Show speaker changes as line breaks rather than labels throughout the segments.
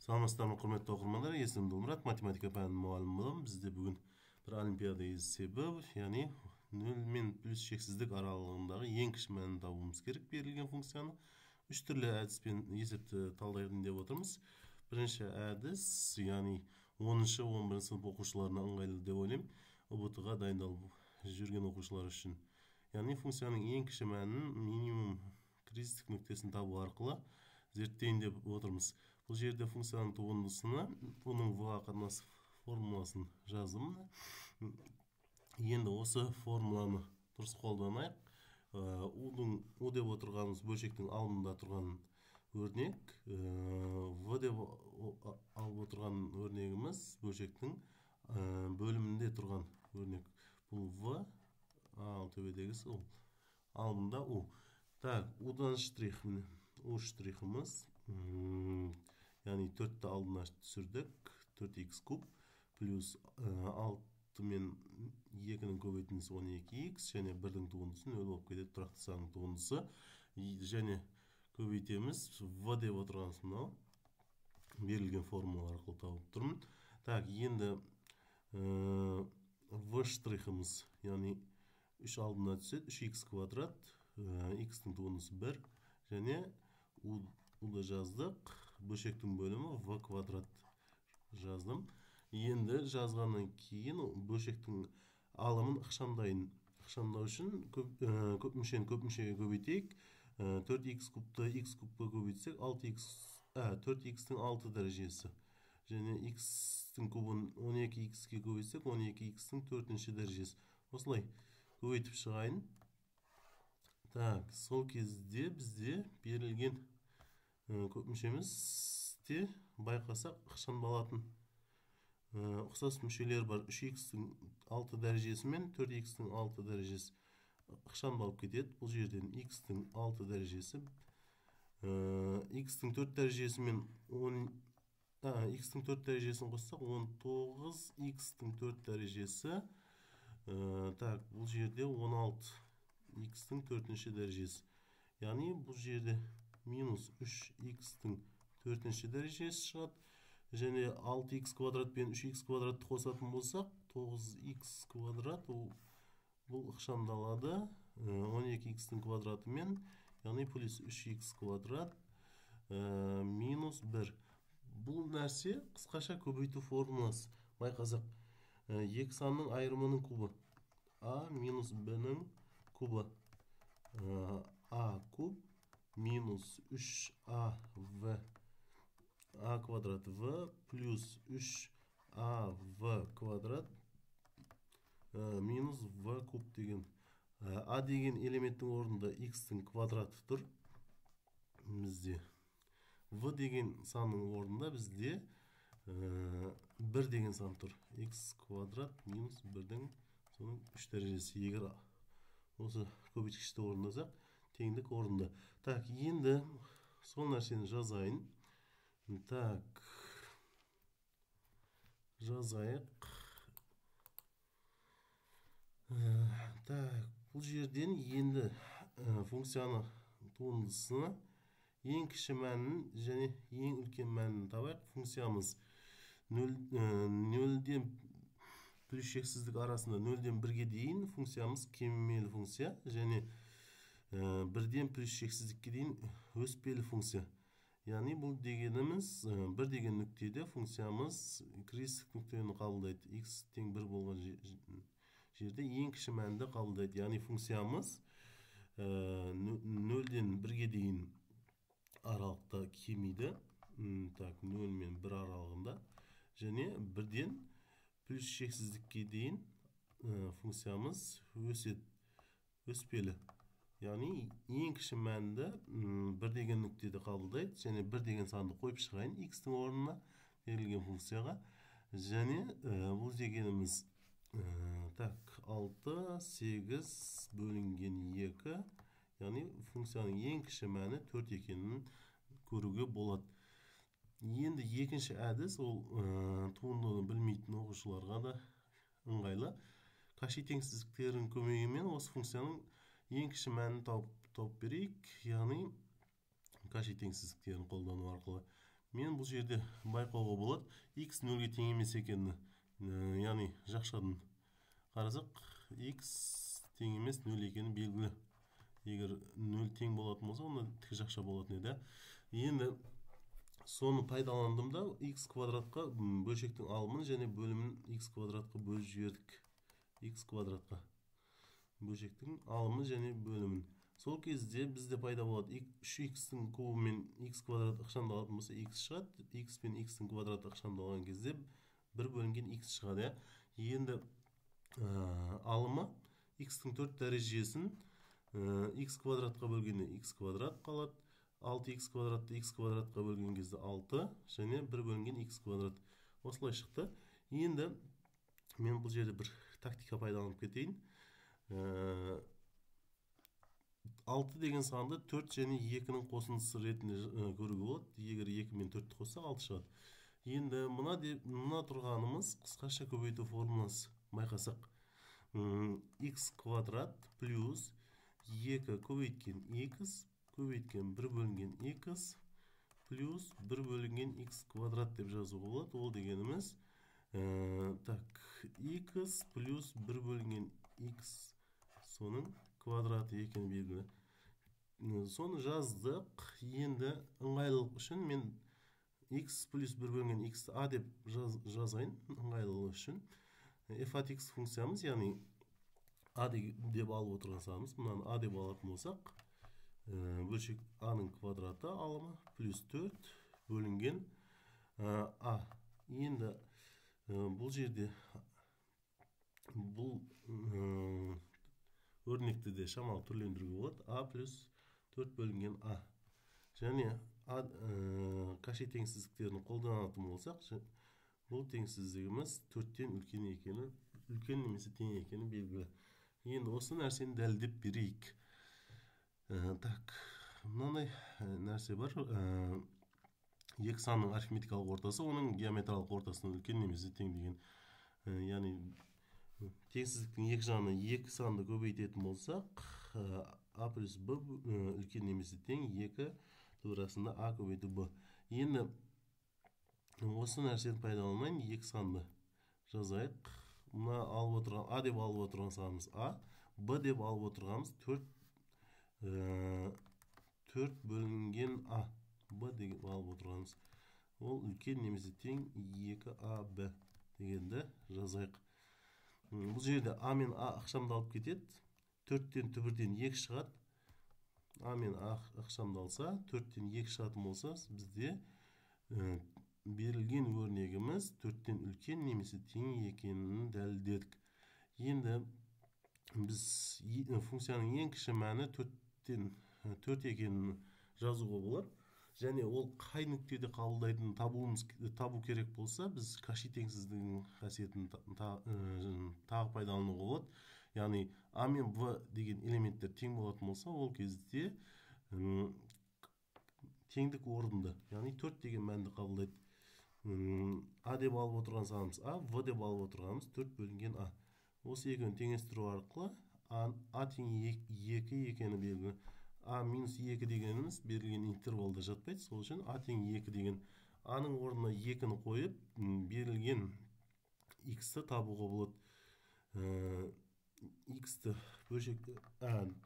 Саламатсыздарбы, құрметті оқырмандар. Есімім Дылмұрат, математика пәнінің мұғалімі боламын. Бізде бүгін бір олимпиада есебі, яғни 0 мен плюс шексіздік аралығындағы ең кіші мәнін табуымыз керек берілген функцияны. Үш түрлі әдіспен есепті талдайын деп отырмыз. Бірінші әдіс, яғни 10-11 сынып оқушыларына ыңғайлы деп ойлаймын. ұбт-ға дайындалып жүрген оқушылар үшін. Яғни функцияның ең кіші мәнін минимум кризистік нүктесін табу арқылы зерттейін деп отырмыз. Бұл жерде функцияның туындысына бұның v-ға қатынасы формуласын жаздым. Енді осы формуланы дұрыс қолданайық. U деп отырғанымыз бөлшектің алдында тұрған өрнек, v деп алып отырған өрнегіміз бөлшектің бөлімінде тұрған өрнек. Бұл v, ал төбедегісі ол. Алдында u. Так, u-дан штрих, u штрихіміз, яғни 4-ті алдына түсірдік, 4х куб, плюс 6 мен 2-нің көбейтіндісі 12х, және 1-дің туындысы 0 болып кетеді, тұрақты санның туындысы, және көбейтеміз, v деп отырғанымыз мынау, берілген формула арқылы тауып тұрмын. Так, енді v штрихіміз, яғни 3 алдына түседі, 3х квадрат, x-тің туындысы 1, және u-ды жаздық, бөлшектің бөлімі v квадрат жаздым. Енді жазғаннан кейін бөлшектің алымын ықшамдайын. Ықшамдау үшін көп мүшеге көбейтейік. 4х кубты x кубқа көбейтсек, 4х-тің 6 дәрежесі. Және x-тің кубын 12х-ке көбейтсек, 12х-тің 4-ші дәрежесі. Осылай көбейтіп шығайын. Так, сол кезде бізде берілген көп мүшемізде байқасақ ықшамдалатын ұқсас мүшелер бар. 3х-тің 6 дәрежесі мен 4х-тің 6 дәрежесі ықшамдалып кетеді. Бұл жерден x-тің 6 дәрежесі, x-тің 4 дәрежесі мен x-тің 4 дәрежесін қоссақ 19, x-тің 4 дәрежесі, так, бұл жерде 16, x-тің 4-ші дәрежесі. Яғни бұл жерде минус 3x-тің 4-ші дәрежесі шығады. Және 6x квадрат пен 3x квадратты қосатын болсақ, 9x квадрат, бұл ықшамдалады 12x-тің квадраты мен, яғни плюс 3x квадрат минус 1. Бұл нәрсе қысқаша көбейту формуласы. Байқасақ, екі санның айырымының кубы. a минус b-нің кубы. a куб минус 3av a квадрат v плюс 3av квадрат минус v куб деген. a деген элементтің орнында x-тің квадраты тұр. Бізде v деген санның орнында бізде 1 деген сан тұр. x квадрат минус 1-дің 3 дәрежесі. Егер осы көбейткішті орындасақ, теңдік орында. Так, енді сол нәрсені жазайын. Так, жазайық. Так, бұл жерден енді функцияны туындысына ең кіші мәнін және ең үлкен мәнін табайық. Функциямыз 0-ден плюс шексіздік арасында 0-ден 1-ге дейін функциямыз кемелі функция, және 1-ден плюс шексіздікке дейін өспелі функция. Яғни бұл дегеніміз 1 деген нүктеде функциямыз кризистік нүктені қабылдайды. X тең 1 болған жерде ең кіші мәнді қабылдайды. Яғни функциямыз 0-ден 1-ге дейін аралықта кемейді. Так, 0 мен 1 аралығында. Және 1-ден плюс шексіздікке дейін функциямыз өспелі. Яғни ең кіші мәнді 1 деген нүктеде қабылдайды, және 1 деген санды қойып шығайын x-тің орнына берілген функцияға. Және бұл дегеніміз 6, 8 бөлінген 2, яғни функцияның ең кіші мәні 4 екенін көруге болады. Енді екінші әдіс, ол туындыны білмейтін оқушыларға да ыңғайлы. Каши теңсіздіктерінің көмегімен осы функцияның ең кіші мәнін тауып берейік. Яғни каши теңсіздіктерін қолдану арқылы мен бұл жерде байқауға болады x 0-ге тең емес екенін. Яғни жақшадан қарасақ x тең емес 0 екені белгілі. Егер 0 тең болатын болса, онда тік жақша болатын еді. Енді соны пайдаландым да x квадратқа бөлшектің алымын және бөлімін x квадратқа бөліп жібердік. X квадратқа бөлшектің алымын және бөлімін. Сол кезде бізде пайда болады 3x-тің кубы мен x квадрат ықшамдалатын болса x шығады. X пен x-тің квадраты ықшамдалған кезде 1 бөлінген x шығады. Енді алымы x-тің 4 дәрежесін x квадратқа бөлгенде x квадрат қалады. 6x квадратты x квадратқа бөлген кезде 6 және 1 бөлінген x квадрат. Осылай шықты. Енді мен бұл жерде бір тактика пайдаланып кетейін. 6 деген санды 4 және 2-нің қосындысы ретінде көруге болады. Егер 2 мен 4-ті қоссақ 6 шығады. Енді мына тұрғанымыз қысқаша көбейту формуласы байқасақ. X квадрат плюс 2 көбейткен x көбейткен 1 бөлінген x плюс 1 бөлінген x квадрат деп жазуға болады. Ол дегеніміз x плюс 1 бөлінген x соның квадраты екені белгілі. Соны жаздық. Енді ыңғайлылық үшін мен x плюс 1 бөлінген x a деп жазайын. Ыңғайлылық үшін f от x функциямыз, яғни a деп алып отырған санымыз. Мұнан a деп алатын болсақ, бөлшек a-ның квадраты алымы плюс 4 бөлінген a. Енді бұл жерде бұл өрнекті де шамалы түрлендіруге болады. A плюс 4 бөлінген A. Және Каши теңсіздіктерін қолданатын болсақ, бұл теңсіздігіміз 4-тен үлкен екені, үлкен немесе тең екені белгілі. Енді осы нәрсені дәлелдеп берейік. Мынандай нәрсе бар. Екі санның арифметикалық ортасы, оның геометриялық ортасынан үлкен немесе тең деген. Яғни теңсіздіктің екі жағына екі санды көбейтетін болсақ, a плюс b үлкен немесе тең 2 турасында a көбейту b. Енді осы нәрсені пайдаланайын, екі санды жазайық. Мына алып отырған a деп алып отырған санымыз a, b деп алып отырғанымыз 4 бөлінген a. b деп алып отырғанымыз ол үлкен немесе тең 2ab дегенді жазайық. Бұл жерде a мен a ықшамдалып кетеді. 4-тен түбірден 2 шығады. a мен a ықшамдалса, 4-тен 2 шығатын болса, бізде берілген өрнегіміз 4-тен үлкен немесе тең екенін дәлелдедік. Енді біз функцияның ең кіші мәні 4 екенін жазуға болады. Және ол қай нүктеде қабылдайтынын табу керек болса, біз Каши теңсіздігінің қасиетін тағы пайдалануға болады. Яғни a мен b деген элементтер тең болатын болса, ол кезде теңдік орынды, яғни 4 деген мәнді қабылдайды. a деп алып отырған санымыз a, v деп алып отырғанымыз 4 бөлінген a. Осы екеуін теңестіру арқылы a тең 2 екені белгілі. a минус 2 дегеніміз берілген интервалда жатпайды. Сол үшін a тең 2 деген a-ның орнына 2-ні қойып, берілген x-ті табуға болады. X-ті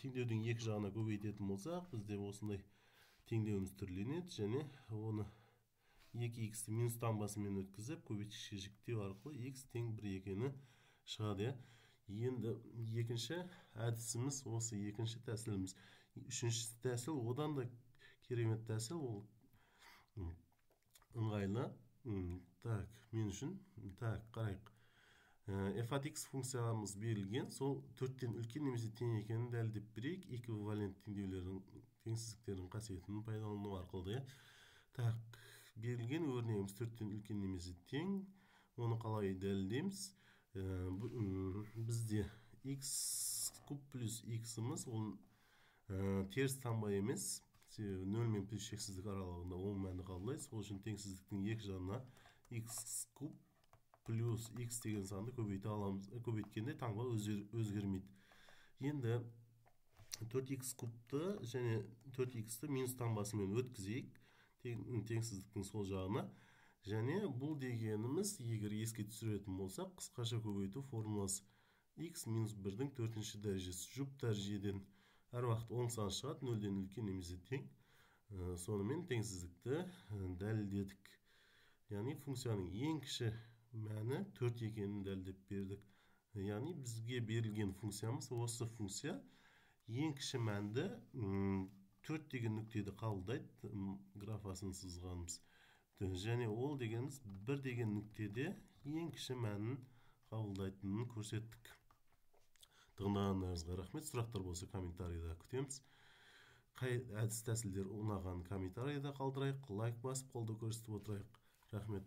теңдеудің екі жағына көбейтетін болсақ, бізде осындай теңдеуіміз түрленеді, және оны 2x-ті минус таңбасымен өткізіп, көбейткішке жіктеу арқылы x тең 1 екені шығады. Енді екінші әдісіміз осы, екінші тәсіліміз. Үшінші тәсіл одан да керемет тәсіл, ол ыңғайлы. Мен үшін қарайық. f от x функциямыз берілген, сол 4-тен үлкен немесе тең екенін дәлелдеп берейік. Эквивалент теңдеулердің теңсіздіктердің қасиетін пайдалану арқылы. Берілген өрнегіміз 4-тен үлкен немесе тең. Оны қалай дәлелдейміз? Бізде x куб плюс x-іміз ол теріс таңба емес, 0 мен плюс шексіздік аралығында оң мәнді қабылдайды. Сол үшін теңсіздіктің екі жағына x куб плюс x деген санды көбейте аламыз. Көбейткенде таңба өзгермейді. Енді 4x кубты және 4x-ті минус таңбасымен өткізейік. теңсіздіктің сол жағына. Және бұл дегеніміз, егер еске түсіретін болсақ, қысқаша көбейту формуласы x минус 1-дің 4-ші дәрежесі. Жұп дәрежеден әр уақыт оң сан шығады, 0-ден үлкен немесе тең. Сонымен теңсіздікті дәлелдедік. Яғни функцияның ең кіші мәні 4 екенін дәлелдеп бердік. Яғни бізге берілген функциямыз, осы функция ең кіші мәнді 4 деген нүктеді қабылдайды, графасын сызғанымыз. Және ол дегеніміз 1 деген нүктеде ең кіші мәнін қабылдайтынын көрсеттік. Тыңдағандарыңызға рахмет. Сұрақтар болса комментарийда күтеміз. Қай әдіс тәсілдер ұнаған комментарийда қалдырайық, лайк басып қолдау көрсетіп отырайық. Рахмет.